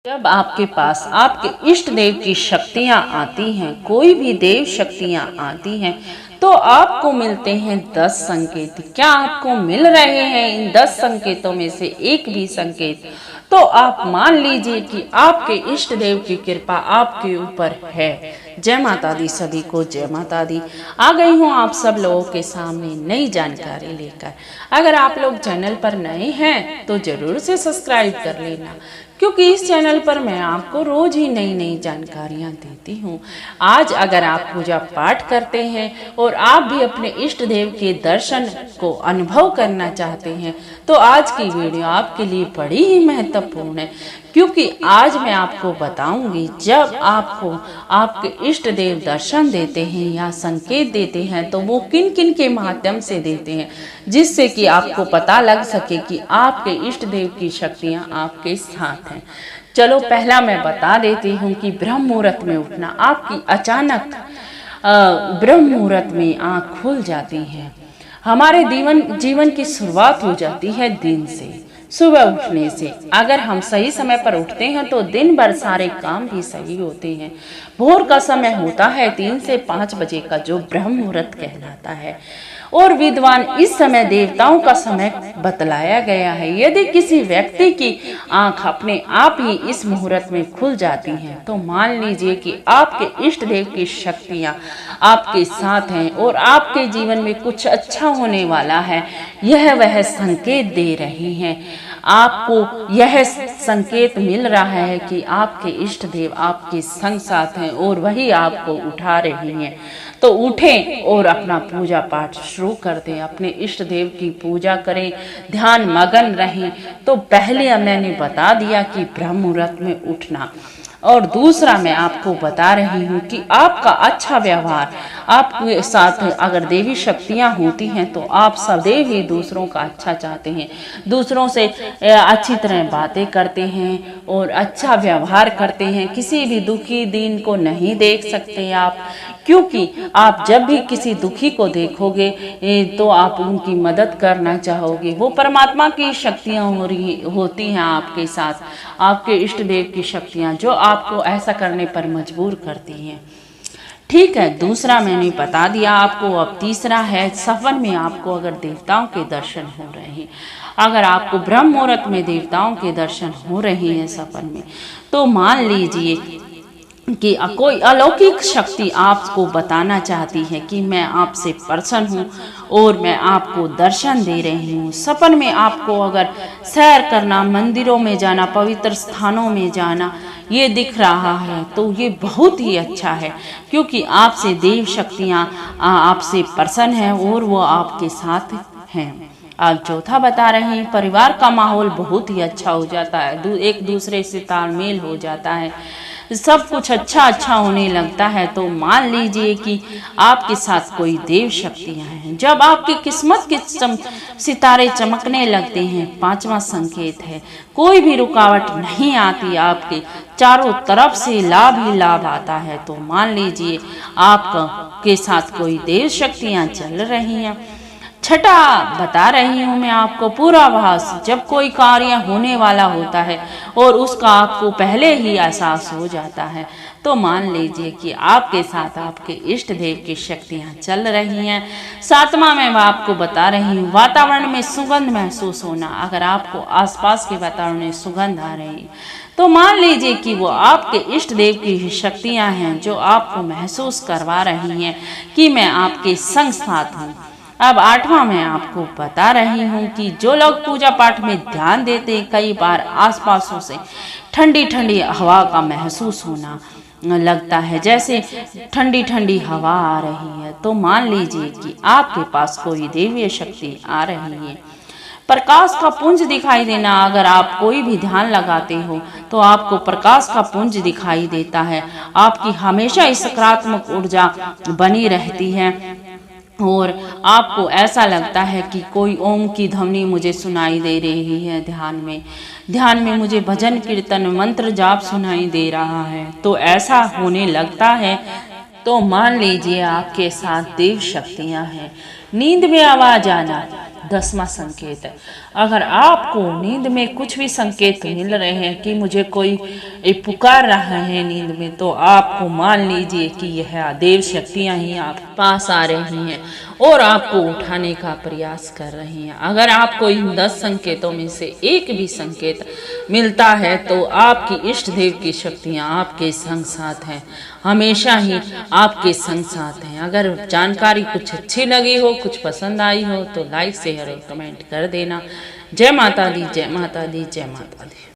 जब आपके पास आपके इष्ट देव की शक्तियां आती हैं, कोई भी देव शक्तियां आती हैं, तो आपको मिलते हैं 10 संकेत। क्या आपको मिल रहे हैं इन 10 संकेतों में से एक भी संकेत, तो आप मान लीजिए कि आपके इष्ट देव की कृपा आपके ऊपर है। जय माता दी सभी को, जय माता दी। आ गई हूँ आप सब लोगों के सामने नई जानकारी लेकर। अगर आप लोग चैनल पर नए हैं तो जरूर से सब्सक्राइब कर लेना, क्योंकि इस चैनल पर मैं आपको रोज ही नई नई जानकारियां देती हूँ। आज अगर आप पूजा पाठ करते हैं और आप भी अपने इष्ट देव के दर्शन को अनुभव करना चाहते हैं, तो आज की वीडियो आपके लिए बड़ी ही महत्वपूर्ण है, क्योंकि आज मैं आपको बताऊंगी जब आपको आपके इष्ट देव दर्शन देते हैं या संकेत देते हैं तो वो किन किन के माध्यम से देते हैं, जिससे कि आपको पता लग सके कि आपके इष्ट देव की शक्तियां आपके साथ हैं। चलो पहला मैं बता देती हूँ कि ब्रह्म मुहूर्त में उठना। आपकी अचानक ब्रह्म मुहूर्त में आँख खुल जाती है। हमारे जीवन की शुरुआत हो जाती है दिन से, सुबह उठने से। अगर हम सही समय पर उठते हैं तो दिन भर सारे काम भी सही होते हैं। भोर का समय होता है 3 से 5 बजे का, जो ब्रह्म मुहूर्त कहलाता है, और विद्वान इस समय देवताओं का समय बतलाया गया है। यदि किसी व्यक्ति की आंख अपने आप ही इस मुहूर्त में खुल जाती हैं, तो मान लीजिए कि आपके इष्ट देव की शक्तियां आपके साथ हैं और आपके जीवन में कुछ अच्छा होने वाला है। यह वह संकेत दे रही हैं। आपको यह संकेत मिल रहा है कि आपके इष्ट देव आपके संग साथ हैं और वही आपको उठा रही हैं। तो उठें और अपना पूजा पाठ शुरू कर दें, अपने इष्ट देव की पूजा करें, ध्यान मगन रहें। तो पहले मैंने बता दिया कि ब्रह्म मुहूर्त में उठना, और दूसरा मैं आपको बता रही हूँ कि आपका अच्छा व्यवहार, आपके साथ अगर देवी शक्तियाँ होती हैं तो आप सदैव ही दूसरों का अच्छा चाहते हैं, दूसरों से अच्छी तरह बातें करते हैं और अच्छा व्यवहार करते हैं। किसी भी दुखी दीन को नहीं देख सकते आप, क्योंकि आप जब भी किसी दुखी को देखोगे तो आप उनकी मदद करना चाहोगे। वो परमात्मा की शक्तियाँ होती हैं आपके साथ, आपके इष्ट देव की शक्तियाँ, जो आपको ऐसा करने पर मजबूर करती हैं। ठीक है, दूसरा मैंने बता दिया आपको। अब तीसरा है, सपन में आपको अगर देवताओं के दर्शन हो रहे हैं, अगर आपको ब्रह्म मुहूर्त में देवताओं के दर्शन हो रहे हैं सपन में, तो मान लीजिए कि कोई अलौकिक शक्ति आपको बताना चाहती है कि मैं आपसे प्रसन्न हूँ और मैं आपको दर्शन दे रही हूँ। सपन में आपको अगर सैर करना, मंदिरों में जाना, पवित्र स्थानों में जाना ये दिख रहा है, तो ये बहुत ही अच्छा है, क्योंकि आपसे देव शक्तियाँ आपसे प्रसन्न हैं और वो आपके साथ हैं। आज चौथा बता रहे हैं, परिवार का माहौल बहुत ही अच्छा हो जाता है, एक दूसरे से तालमेल हो जाता है, सब कुछ अच्छा होने लगता है। तो मान लीजिए कि आपके साथ कोई देव शक्तियां हैं। जब आपकी किस्मत के सितारे चमकने लगते हैं, 5वां संकेत है, कोई भी रुकावट नहीं आती, आपके चारों तरफ से लाभ ही लाभ आता है। तो मान लीजिए आपके साथ कोई देव शक्तियां चल रही हैं। छठा बता रही हूँ मैं आपको, पूर्वाभास। जब कोई कार्य होने वाला होता है और उसका आपको पहले ही एहसास हो जाता है, तो मान लीजिए कि आपके साथ आपके इष्ट देव की शक्तियाँ चल रही हैं। 7वां मैं आपको बता रही हूँ, वातावरण में सुगंध महसूस होना। अगर आपको आसपास के वातावरण में सुगंध आ रही है, तो मान लीजिए कि वो आपके इष्ट देव की शक्तियाँ हैं, जो आपको महसूस करवा रही हैं कि मैं आपके संग साथ हूँ। अब 8वां मैं आपको बता रही हूँ कि जो लोग पूजा पाठ में ध्यान देते हैं, कई बार आसपासों से ठंडी ठंडी हवा का महसूस होना लगता है, जैसे ठंडी ठंडी हवा आ रही है। तो मान लीजिए कि आपके पास कोई देवीय शक्ति आ रही है। प्रकाश का पुंज दिखाई देना। अगर आप कोई भी ध्यान लगाते हो तो आपको प्रकाश का पुंज दिखाई देता है। आपकी हमेशा सकारात्मक ऊर्जा बनी रहती है और आपको ऐसा लगता है कि कोई ओम की ध्वनि मुझे सुनाई दे रही है। ध्यान में मुझे भजन कीर्तन मंत्र जाप सुनाई दे रहा है। तो ऐसा होने लगता है तो मान लीजिए आपके साथ देव शक्तियां हैं। नींद में आवाज आना। 10वां संकेत है। अगर आपको नींद में कुछ भी संकेत मिल रहे हैं कि मुझे कोई पुकार रहा है नींद में, तो आपको मान लीजिए कि यह देव शक्तियां ही आप पास आ रही हैं और आपको उठाने का प्रयास कर रही हैं। अगर आपको इन 10 संकेतों में से एक भी संकेत मिलता है तो आपकी इष्ट देव की शक्तियां आपके संग साथ हैं, हमेशा ही आपके संग साथ हैं। अगर जानकारी कुछ अच्छी लगी हो, कुछ पसंद आई हो तो लाइक शेयर और कमेंट कर देना। जय माता दी, जय माता दी, जय माता दी।